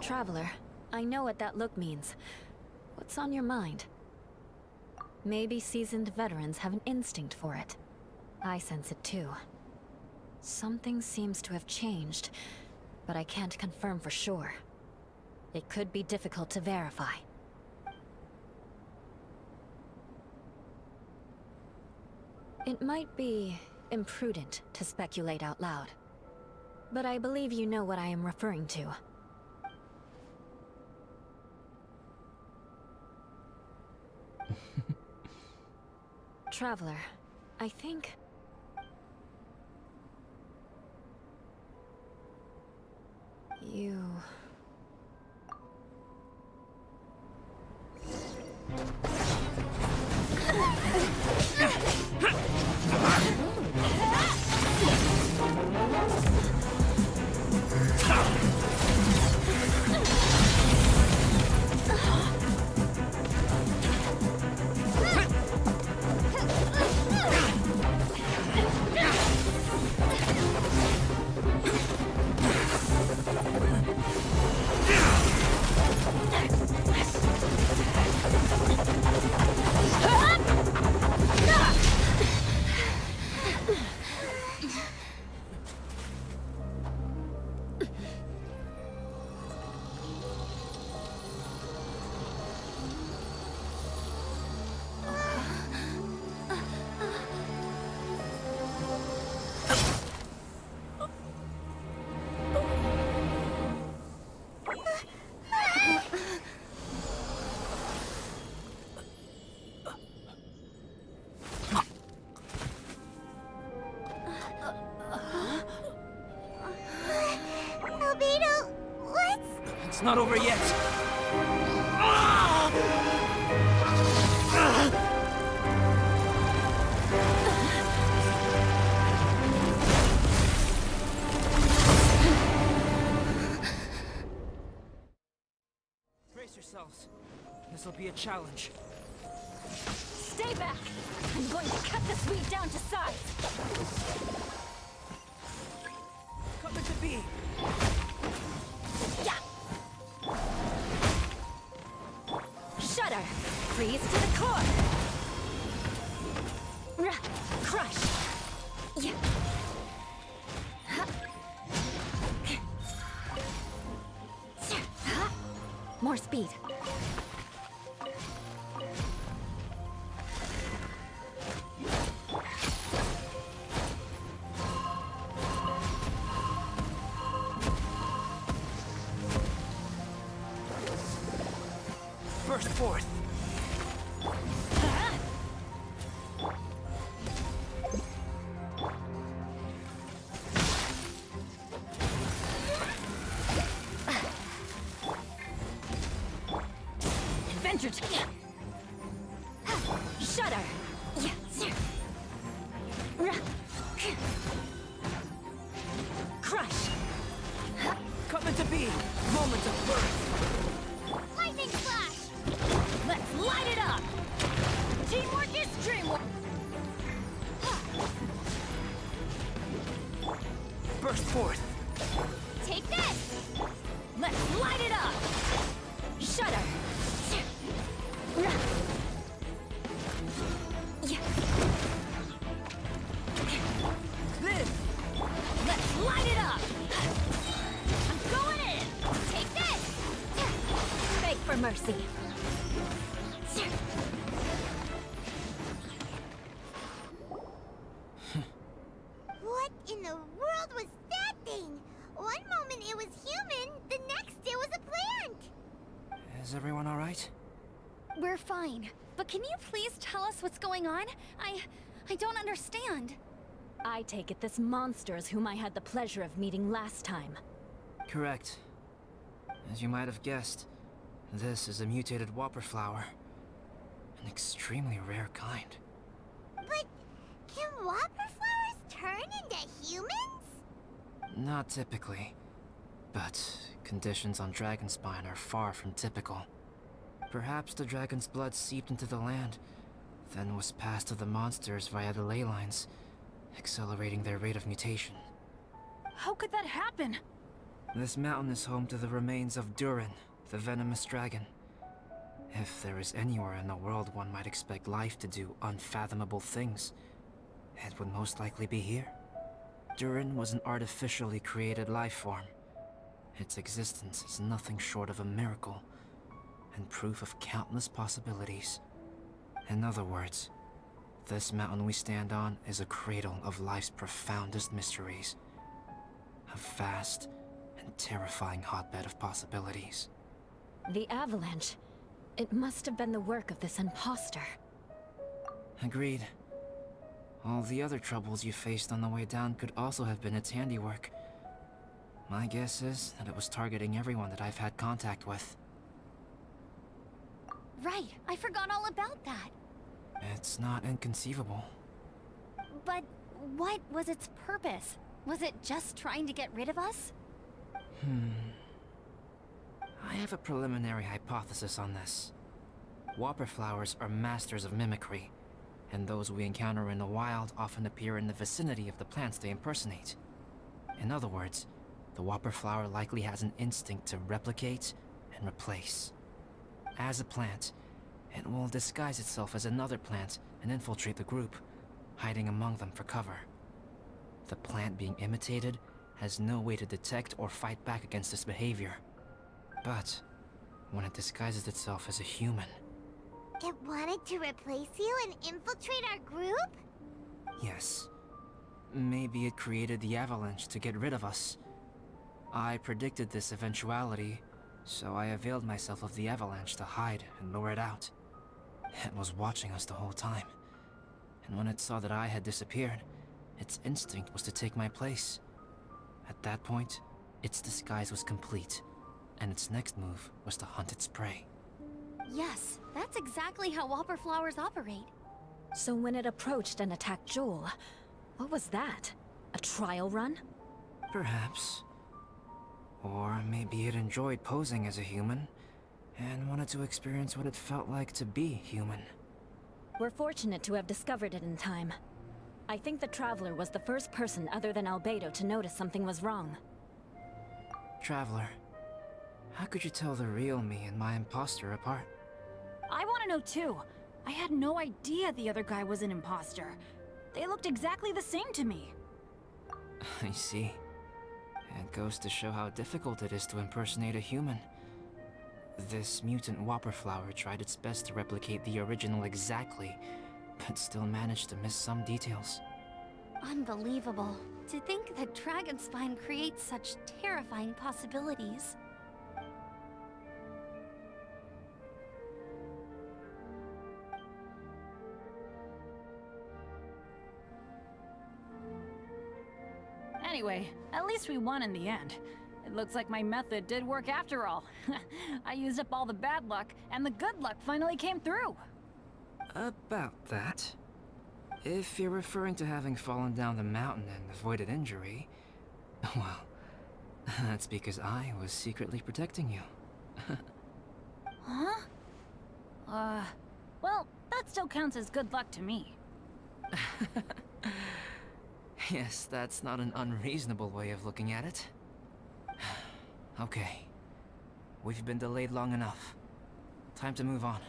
Traveler, I know what that look means. What's on your mind? Maybe seasoned veterans have an instinct for it. I sense it too. Something seems to have changed, but I can't confirm for sure. It could be difficult to verify. It might be imprudent to speculate out loud, but I believe you know what I am referring to. Traveler, I think... you... Albedo, what? It's not over yet. Brace yourselves. This'll be a challenge. Stay back! I'm going to cut this weed down to size! Come to be. Yeah! Shudder! Freeze to the core! Crush! Yeah! More speed. Burst forth. Adventure time. Shudder. Crush. Come to be. Moment of birth. Lightning flash! Let's light it up. Teamwork is dreamwork. Burst forth. Take this! Let's light it up. Shudder. Live. Let's light it up. I'm going in. Take this! Beg for mercy. What in the world was that thing? One moment it was human, the next it was a plant! Is everyone all right? We're fine. But can you please tell us what's going on? I don't understand. I take it this monster is whom I had the pleasure of meeting last time. Correct. As you might have guessed, this is a mutated whopper flower. An extremely rare kind. But can whopper flowers turn into humans? Not typically. But conditions on Dragonspine are far from typical. Perhaps the dragon's blood seeped into the land, then was passed to the monsters via the ley lines, accelerating their rate of mutation. How could that happen? This mountain is home to the remains of Durin, the venomous dragon. If there is anywhere in the world one might expect life to do unfathomable things, it would most likely be here. Durin was an artificially created life form. Its existence is nothing short of a miracle, and proof of countless possibilities. In other words, this mountain we stand on is a cradle of life's profoundest mysteries. A vast and terrifying hotbed of possibilities. The avalanche. It must have been the work of this imposter. Agreed. All the other troubles you faced on the way down could also have been its handiwork. My guess is that it was targeting everyone that I've had contact with. Right, I forgot all about that. It's not inconceivable. But what was its purpose? Was it just trying to get rid of us? I have a preliminary hypothesis on this. Whopper flowers are masters of mimicry, and those we encounter in the wild often appear in the vicinity of the plants they impersonate. In other words, the whopper flower likely has an instinct to replicate and replace. As a plant, it will disguise itself as another plant and infiltrate the group, hiding among them for cover. The plant being imitated has no way to detect or fight back against this behavior. But when it disguises itself as a human... It wanted to replace you and infiltrate our group? Yes. Maybe it created the avalanche to get rid of us. I predicted this eventuality, so I availed myself of the avalanche to hide and lure it out. It was watching us the whole time. And when it saw that I had disappeared, its instinct was to take my place. At that point, its disguise was complete, and its next move was to hunt its prey. Yes, that's exactly how whopper flowers operate. So when it approached and attacked Joel, what was that? A trial run? Perhaps. Or maybe it enjoyed posing as a human, and wanted to experience what it felt like to be human. We're fortunate to have discovered it in time. I think the Traveler was the first person other than Albedo to notice something was wrong. Traveler, how could you tell the real me and my imposter apart? I want to know too. I had no idea the other guy was an imposter. They looked exactly the same to me. I see. It goes to show how difficult it is to impersonate a human. This mutant whopper flower tried its best to replicate the original exactly, but still managed to miss some details. Unbelievable. To think that Dragonspine creates such terrifying possibilities. Anyway, at least we won in the end. It looks like my method did work after all. I used up all the bad luck, and the good luck finally came through. About that. If you're referring to having fallen down the mountain and avoided injury, well, that's because I was secretly protecting you. Huh? Well, that still counts as good luck to me. Yes, that's not an unreasonable way of looking at it. Okay. We've been delayed long enough. Time to move on.